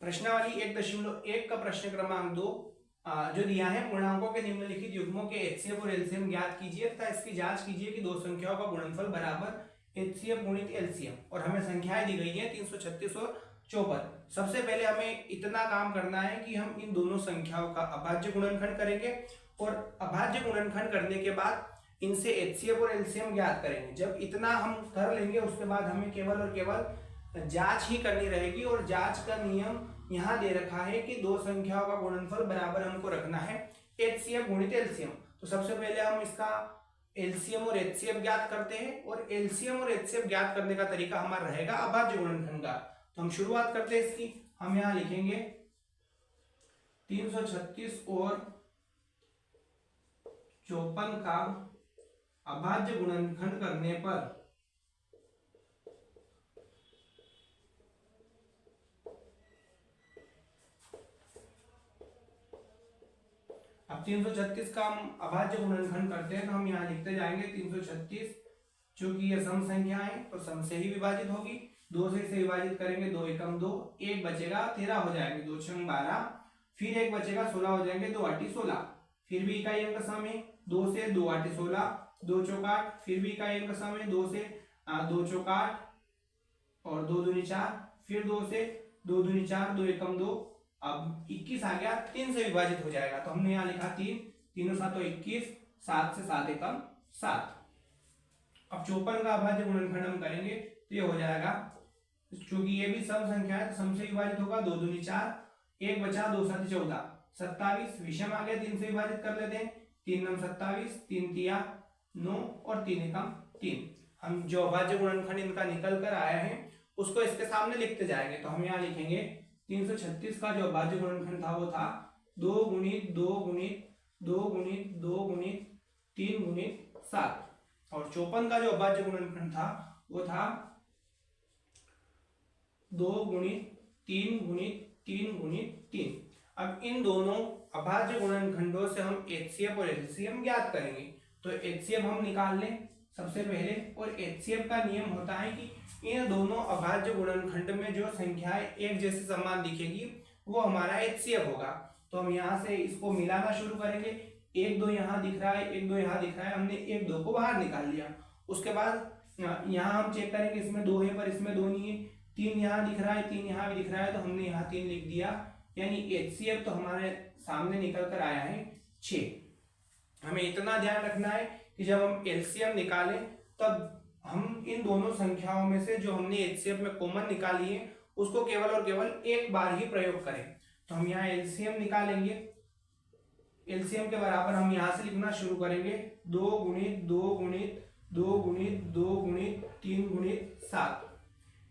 प्रश्नावली 1.1 का प्रश्न क्रमांक 2 जो दिया है, पूर्णांकों के निम्नलिखित युग्मों के एचसीएफ और एलसीएम ज्ञात कीजिए तथा इसकी जांच कीजिए कि दो संख्याओं का गुणनफल बराबर एचसीएफ गुणित एलसीएम। और हमें संख्याएं दी गई हैं 336 और 54। सबसे पहले हमें इतना काम करना है कि हम इन दोनों संख्याओं का अभाज्य गुणनखंड करेंगे और अभाज्य गुणनखंड करने के बाद इनसे एचसीएफ और एलसीएम ज्ञात करेंगे। जब इतना हम कर लेंगे उसके बाद हमें केवल और केवल जांच ही करनी रहेगी। और जांच का नियम यहाँ दे रखा है कि दो संख्याओं का गुणनफल बराबर हमको रखना है एचसीएफ गुणित एलसीएम। तो सबसे पहले हम इसका एलसीएम और एचसीएफ ज्ञात करते हैं और एलसीएम और एचसीएफ ज्ञात करने का तरीका हमारा रहेगा अभाज्य गुणनखंड का। तो हम शुरुआत करते हैं इसकी। हम यहाँ लिखेंगे 336 और 54 का अभाज्य गुणनखंड करने पर अब 336 का हम अभाज्य गुणनखंड करते हैं तो हम यहाँ लिखते जाएंगे 336, चूंकि ये सम संख्या है तो सम से ही विभाजित होगी। 2 से इसे विभाजित करेंगे, 2 एकम 2, 1 बचेगा 13 हो जाएंगे, 2 छंग 12, फिर 1 बचेगा 16 हो जाएंगे, 2 आठी 16, फिर भी इकाई अंक सम है, 2 से 2 आठी 16, 2 चौक 8, फिर भी इकाई अंक सम है, 2 से 2 चौक 8 और 2 दूनी 4, फिर 2 से 2 दूनी 4, 2 एकम 2, अब 21 आ गया, 3 से विभाजित हो जाएगा। तो हमने यहाँ लिखा 3, 3 7 21, 7 से 7 एकम 7। अब 54 का अभाज्य गुणनखंड हम करेंगे तो ये हो जाएगा, क्योंकि ये भी सम संख्या है तो सम से विभाजित होगा, 2 दूनी 4, 1 बचा, 2 7 14, 27, विषम आ गया, 3 से विभाजित कर लेते हैं, 3 9 27, 3 तिया 9 और 3 एकम 3। हम जो अभाज्य गुणनखंड इनका निकल कर आया है उसको इसके सामने लिखते जाएंगे। तो हम यहाँ लिखेंगे 336 का जो अभाज्य गुणनखंड था वो था 2 गुणित 2 गुणित 2 गुणित 2 गुणित 3 गुणित 7 और 54 का जो अभाज्य गुणनखंड था वो था 2 गुणित 3 गुणित 3 गुणित 3। अब इन दोनों अभाज्य गुणनखंडों से हम एचसीएफ और एलसीएम ज्ञात करेंगे। तो एचसीएफ हम निकाल लें सबसे पहले, और एचसीएफ का नियम होता है कि इन दोनों अभाज्य गुणनखंड में जो संख्याएं एक जैसे समान दिखेगी वो हमारा एचसीएफ होगा। तो हम यहाँ से इसको मिलाना शुरू करेंगे, 1 2 यहाँ दिख रहा है, 1 2 यहाँ दिख रहा है, हमने 1 2 को बाहर निकाल लिया। उसके बाद यहाँ हम चेक करेंगे, इसमें 2 है पर इसमें 2 नहीं है, 3 यहाँ दिख रहा है, 3 यहाँ भी दिख रहा है, तो हमने यहाँ 3 लिख दिया, यानी एचसीएफ तो हमारे सामने निकल कर आया है 6। हमें इतना ध्यान रखना है कि जब हम एलसीएम निकालें तब हम इन दोनों संख्याओं में से जो हमने एचसीएफ में कॉमन निकाली है उसको केवल और केवल एक बार ही प्रयोग करें। तो हम यहाँ एलसीएम निकालेंगे, एलसीएम के बराबर हम यहाँ से लिखना शुरू करेंगे, 2 गुणित 2 गुणित 2 गुणित 2 गुणित 3 गुणित 7।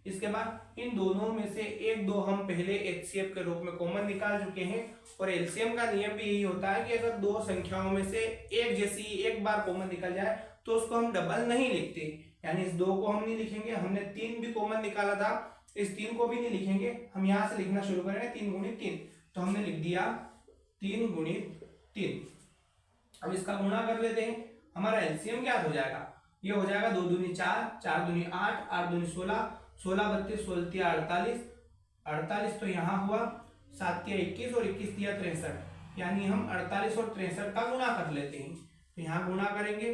इसके बाद इन दोनों में से 1 2 हम पहले एचसीएफ के रूप में कॉमन निकाल चुके हैं। और एलसीएम का नियम भी यही होता है कि अगर दो संख्याओं में से एक जैसी एक बार कॉमन निकल जाए तो उसको हम डबल नहीं लिखते, यानी इस 2 को हम नहीं लिखेंगे, हमने 3 भी कॉमन निकाला था, इस 3 को भी नहीं लिखेंगे, हम यहाँ से लिखना शुरू करेंगे 3 गुणित 3। तो हमने लिख दिया 3 गुणित 3। अब इसका गुणा कर लेते हैं, हमारा एलसीएम क्या हो जाएगा, ये हो जाएगा 2 दूनी 4, 4 दूनी 8, 8 दूनी 16, 16 32, 16 तिया 48, 48 तो यहाँ हुआ, 7 तिया 21 और 21 तिया 63, यानी हम 48 और 63 का गुणा कर लेते हैं। तो यहाँ गुणा करेंगे,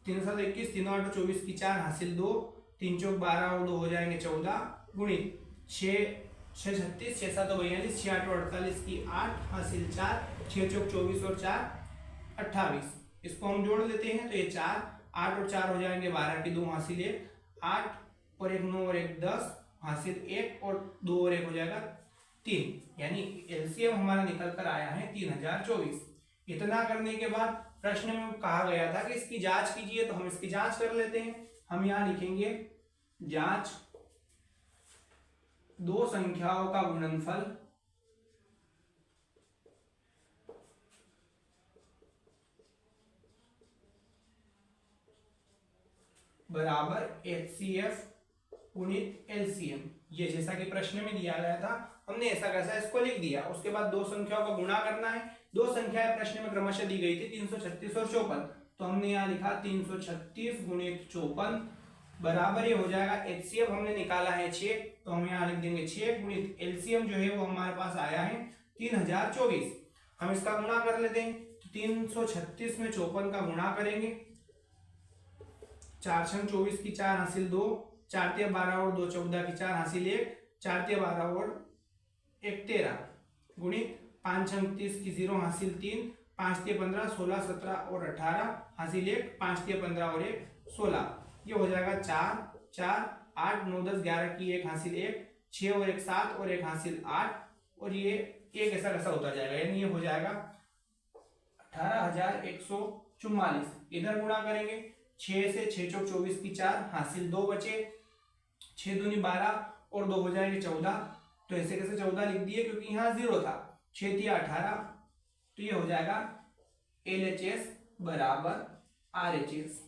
3 7 21, 3 8 24 की 4 हासिल 2, 3 चौक 12 और 2 हो जाएंगे 14, गुणित 6 6 36, 6 7 42, 6 8 48 की 8 हासिल 4, 6 चौक 24 और 4 28। इसको हम जोड़ लेते हैं तो ये 4 8 और 4 हो जाएंगे 12 की 2 हासिल 1, 8 और 1 9 और 1 10 हासिल 1 और 2 और 1 हो जाएगा 3, यानी एलसीएम हमारा निकल कर आया है 3024। इतना करने के बाद प्रश्न में कहा गया था कि इसकी जांच कीजिए, तो हम इसकी जांच कर लेते हैं। हम यहाँ लिखेंगे जांच दो संख्याओं का गुणनफल बराबर एचसीएफ गुणित एलसीएम। ये जैसा कि प्रश्न में दिया गया था हमने ऐसा कैसा इसको लिख दिया। उसके बाद दो संख्याओं का गुणा करना है। दो संख्याएं प्रश्न में क्रमशः दी गई थी 336 और 54, तो हमने यहाँ लिखा 336 गुणित 54 बराबर ये हो जाएगा एचसीएफ हमने निकाला है 6, तो हम यहाँ लिख देंगे 6 गुणित एलसीएम जो है वो हमारे पास आया है 3024। हम इसका गुणा कर लेते हैं, तो 336 में 54 का गुणा करेंगे, 4 छंग 24 की 4 हासिल 2, 4 तिया 12 और 2 14 की 4 हासिल 1, 4 तिया 12 और 1 13 गुणित 5 छंग 30 की 0 हासिल 3, 5 तिया 15 16 17 और 18 हासिल 1, 5 तिया 15 और 1 16, ये हो जाएगा 4 4 8 9 10 11 की 1 हासिल 1, 6 और 1 7 और 1 हासिल 8, और ये एक ऐसा कैसा होता जाएगा, यानी ये हो जाएगा 18,144। इधर गुणा करेंगे, 6 से 6 चौक 24 की 4 हासिल 2 बचे, 6 दूनी 12 और 2 हो जाएंगे 14, तो ऐसे कैसे 14 लिख दिए क्योंकि यहाँ 0 था, 6 तिया 18, तो ये हो जाएगा LHS बराबर RHS।